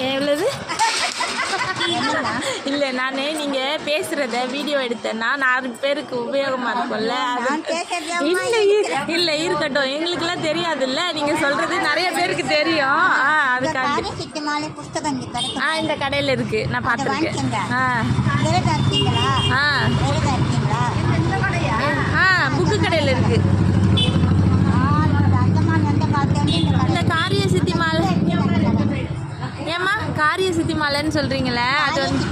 எவ்வளவு இல்லை நான் நீங்கள் பேசுகிறத வீடியோ எடுத்தேன்னா 4 பேருக்கு உபயோகமாக இருக்கும்ல. அது இல்லை இருக்கட்டும், எங்களுக்கெல்லாம் தெரியாதுல்ல. நீங்கள் சொல்கிறது நிறைய பேருக்கு தெரியும். அதுக்காண்டி இந்த கடையில் இருக்குது, நான் பார்த்துருக்கேன். புக்கு கடையில் இருக்குது. இந்த காரிய சித்தி மாலை ஏம்மா காரிய சித்தி மாலைன்னு சொல்கிறீங்களே, அது வந்து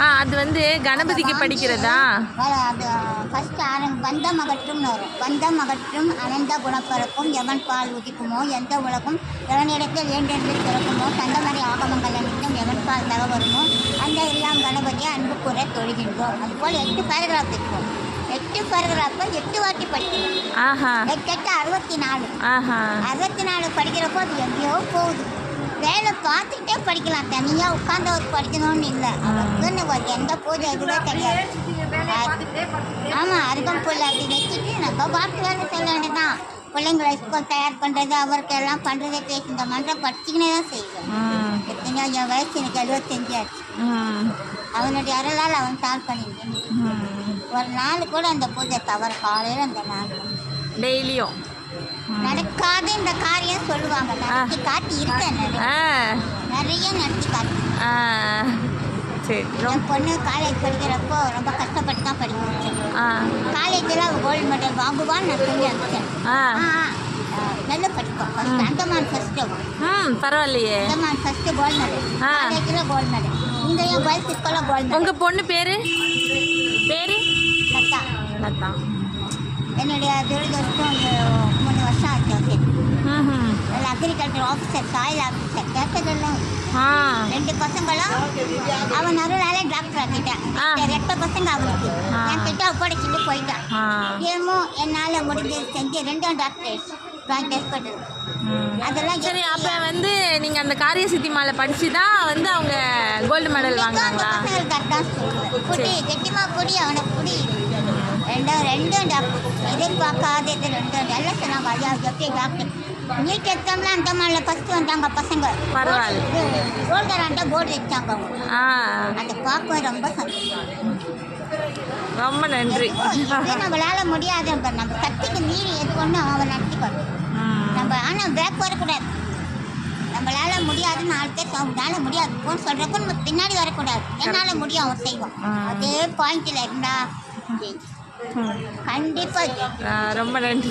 அது வந்து கணபதிக்கு படிக்கிறதா? பந்தம் அகற்றும் வரும். பந்தம் அகற்றும் அனந்த குணப்பரப்பும் எவன் பால் உதிக்குமோ எந்த உலகம் எவனிடத்தில் வேண்டென்று பிறக்குமோ தந்தமறை ஆகமங்கள் அனைத்தும் எவன் பால் தர வருமோ அந்த எல்லாம் கணபதியை அன்பு கூற தொழுகின்றோம். அதுபோல் 8 பேராகிராஃப் இருக்கும். 8 பேராகிராஃபை 8 வாட்டி படிக்கணும். 8 64. 64 படிக்கிறப்போ அது எங்கேயோ போகுது. வேலை பார்த்துக்கிட்டே படிக்கலாம், தனியாக உட்காந்து அவர் படிக்கணும்னு இல்லை. அவருக்குன்னு எந்த பூஜை எதுவே கிடையாது. ஆமாம், அதுக்கும் பிள்ளை அப்படி வச்சுட்டு நம்ம பாட்டு வேலை செய்ய வேண்டியதான். பிள்ளைங்களை ஸ்கூல் தயார் பண்ணுறது அவருக்கு எல்லாம் பண்ணுறதே பேசி இந்த மன்றம் படிச்சுக்கினே தான் செய்வேன். எத்தனையோ என் வயசு எனக்கு 75 ஆச்சு. அவனுடைய அருளால் அவன் தாழ் பண்ணிட்டேன். ஒரு நாள் கூட அந்த பூஜை தவறு காலையில் அந்த நாள் டெய்லியும் நடக்காது இந்த காரியம் சொல்லுவாங்க. நடத்தி காட்டி இருக்கேன், நிறைய நடத்தி காட்டி. சரி, என் பொண்ணு காலேஜ் படிக்கிறப்போ ரொம்ப கஷ்டப்பட்டு தான் படிக்க வச்சேன். காலேஜில் அவள் கோல்டு மெடல் வாங்குவான்னு நான் சொல்லி அனுப்பிச்சேன். நல்லா படிப்போம். First Andaman first. பரவாயில்லையே. அந்தமான் ஃபஸ்ட்டு கோல்டு மெடல், காலேஜில் கோல்டு மெடல். இந்த என் பாய்ஸ் ஸ்கூலில் கோல்டு மெடல். உங்கள் பொண்ணு பேர் லதா. லதா. என்னுடைய துரதிருஷ்டம் 3 வருஷம் ஆச்சு. அக்ரிகல்ச்சர் ஆஃபீஸர், சாயில் ஆஃபீஸர் கேட்டதெல்லாம் 2 பசங்களும் அவன் அருளால டாக்டர் ஆக்கிட்டேன். 8 பசங்க அவனுக்கு என் கிட்ட ஒப்படைச்சிட்டு போயிட்டான். ஏமோ என்னால் முடிஞ்சது செஞ்சு 2 டாக்டர் அதெல்லாம் சரி. அப்போ வந்து நீங்கள் அந்த காரிய சித்தி மாலை படித்து தான் வந்து அவங்க கோல்டு மெடல் வாங்கினாங்களா? தான் புடி கெட்டிமா புடி அவனை புடி 2 டாக்டர் எதிர்பார்க்காத 2 எல்லாம் சொன்னாங்க. ஐயா எப்படி டாக்டர் நீட் எக்ஸாம்ல அந்த மாதிரி ஃபஸ்ட்டு வந்தாங்க பசங்க. பரவாயில்ல. கோல்டராண்ட போர்டு வச்சாங்க அவங்க. அதை பார்க்க ரொம்ப சந்தோஷம். ரொம்ப நன்றி. நம்மளால முடியாது, நம்ம சக்திக்கு மீறி எது ஒன்று அவன் நடத்திக்கணும். நம்ம ஆனால் பிரேக் வரக்கூடாது. நம்மளால முடியாதுன்னு 4 பேர் அவங்களால முடியாது போன்னு சொல்கிறப்போ நம்ம பின்னாடி வரக்கூடாது. என்னால் முடியும் அவன் செய்வோம். அதே பாயிண்டில் இருந்தா கண்டிப்பாக. ரொம்ப நன்றி.